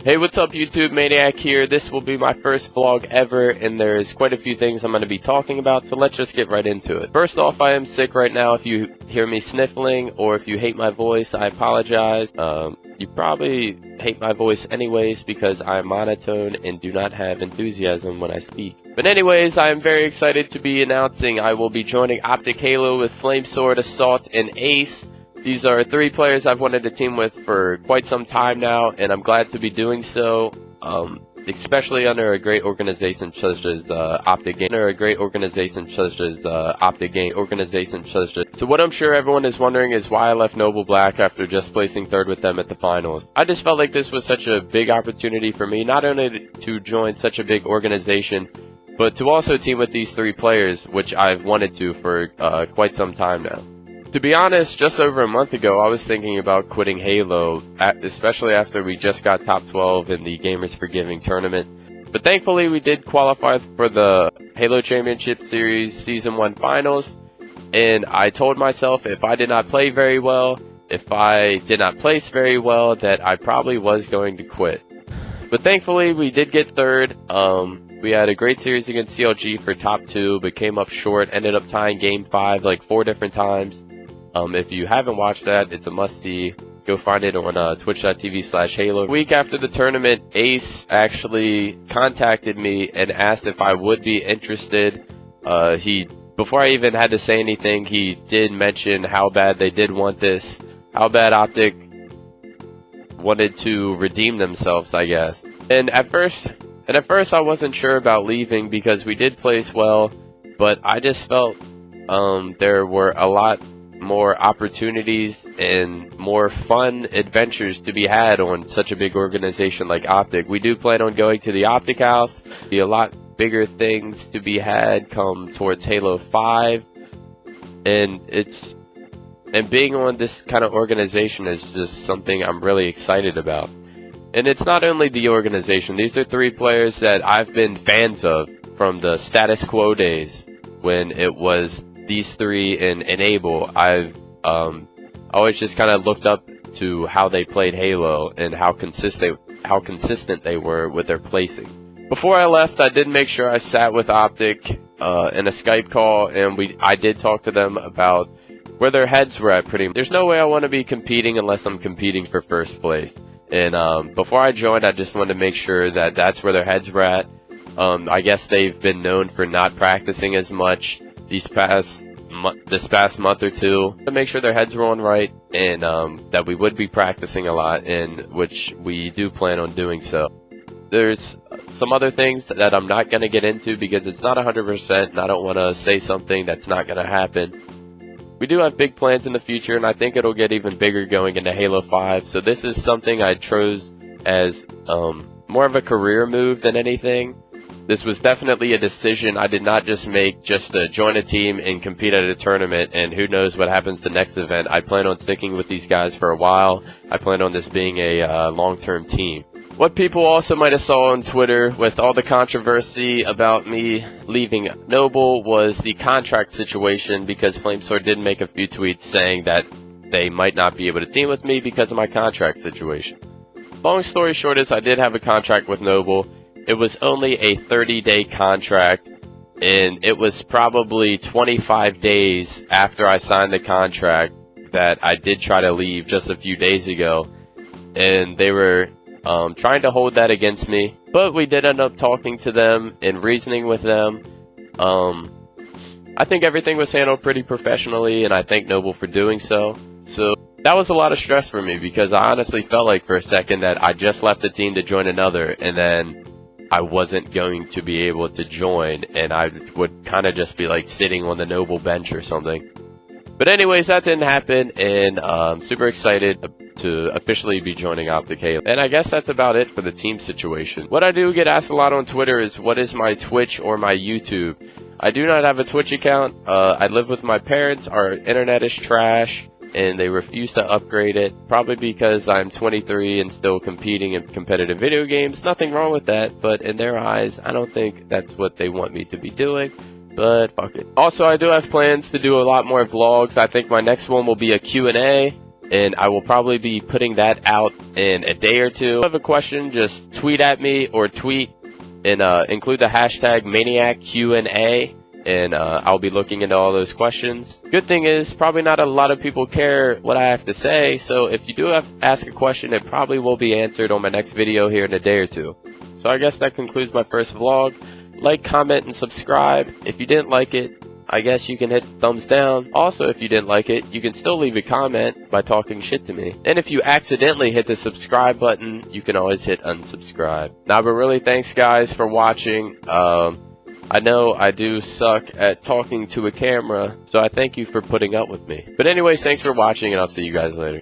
Hey, what's up YouTube? MaNiaC here. This will be my first vlog ever, and there's quite a few things I'm going to be talking about, so let's just get right into it. First off, I am sick right now. If you hear me sniffling, or if you hate my voice, I apologize. You probably hate my voice anyways, because I am monotone and do not have enthusiasm when I speak. But anyways, I am very excited to be announcing I will be joining OpTic Halo with Flamesword, Assault, and Ace. These are three players I've wanted to team with for quite some time now, and I'm glad to be doing so, especially under a great organization such as OpTic Game. So what I'm sure everyone is wondering is why I left Noble Black after just placing third with them at the finals. I just felt like this was such a big opportunity for me, not only to join such a big organization, but to also team with these three players, which I've wanted to for quite some time now. To be honest, just over a month ago, I was thinking about quitting Halo, especially after we just got top 12 in the Gamers for Giving tournament. But thankfully, we did qualify for the Halo Championship Series Season 1 Finals, and I told myself if I did not play very well, if I did not place very well, that I probably was going to quit. But thankfully, we did get third. We had a great series against CLG for top 2, but came up short, ended up tying Game 5 like 4 different times. If you haven't watched that, it's a must-see. Go find it on twitch.tv/Halo. A week after the tournament, Ace actually contacted me and asked if I would be interested. Before I even had to say anything, he did mention how bad they did want this, how bad OpTic wanted to redeem themselves, I guess. And at first I wasn't sure about leaving because we did place well, but I just felt there were a lot more opportunities and more fun adventures to be had on such a big organization like OpTic. We do plan on going to the OpTic House. Be a lot bigger things to be had come towards Halo 5, and being on this kind of organization is just something I'm really excited about. And it's not only the organization. These are three players that I've been fans of from the status quo days when it was these three and Enable. I've always just kind of looked up to how they played Halo and how consistent they were with their placing. Before I left, I did make sure I sat with OpTic in a Skype call, and I did talk to them about where their heads were at. There's no way I want to be competing unless I'm competing for first place. And before I joined, I just wanted to make sure that that's where their heads were at. I guess they've been known for not practicing as much this past month or two, to make sure their heads were on right, and that we would be practicing a lot, in which we do plan on doing so. There's some other things that I'm not going to get into because it's not 100%, and I don't want to say something that's not going to happen. We do have big plans in the future, and I think it'll get even bigger going into Halo 5, so this is something I chose as more of a career move than anything. This was definitely a decision I did not just make just to join a team and compete at a tournament, and who knows what happens the next event. I plan on sticking with these guys for a while. I plan on this being a long-term team. What people also might have saw on Twitter with all the controversy about me leaving Noble was the contract situation, because Flamesword did make a few tweets saying that they might not be able to team with me because of my contract situation. Long story short is I did have a contract with Noble. It was only a 30-day contract, and it was probably 25 days after I signed the contract that I did try to leave just a few days ago, and they were trying to hold that against me, but we did end up talking to them and reasoning with them. I think everything was handled pretty professionally, and I thank Noble for doing so. So that was a lot of stress for me, because I honestly felt like for a second that I just left the team to join another, and then I wasn't going to be able to join, and I would kind of just be like sitting on the Noble bench or something. But anyways, that didn't happen, and I'm super excited to officially be joining OpTic Halo. And I guess that's about it for the team situation. What I do get asked a lot on Twitter is what is my Twitch or my YouTube. I do not have a Twitch account. I live with my parents. Our internet is trash, and they refuse to upgrade it, probably because I'm 23 and still competing in competitive video games. Nothing wrong with that, but in their eyes, I don't think that's what they want me to be doing, but fuck it. Also, I do have plans to do a lot more vlogs. I think my next one will be a Q&A. and I will probably be putting that out in a day or two. If you have a question, just tweet at me or tweet and include the hashtag MaNiaC Q&A, and I'll be looking into all those questions. Good thing is, probably not a lot of people care what I have to say, so if you do have to ask a question, it probably will be answered on my next video here in a day or two. So I guess that concludes my first vlog. Like, comment, and subscribe. If you didn't like it, I guess you can hit thumbs down. Also, if you didn't like it, you can still leave a comment by talking shit to me. And if you accidentally hit the subscribe button, you can always hit unsubscribe. Nah, but really, thanks guys for watching. I know I do suck at talking to a camera, so I thank you for putting up with me. But anyways, thanks for watching, and I'll see you guys later.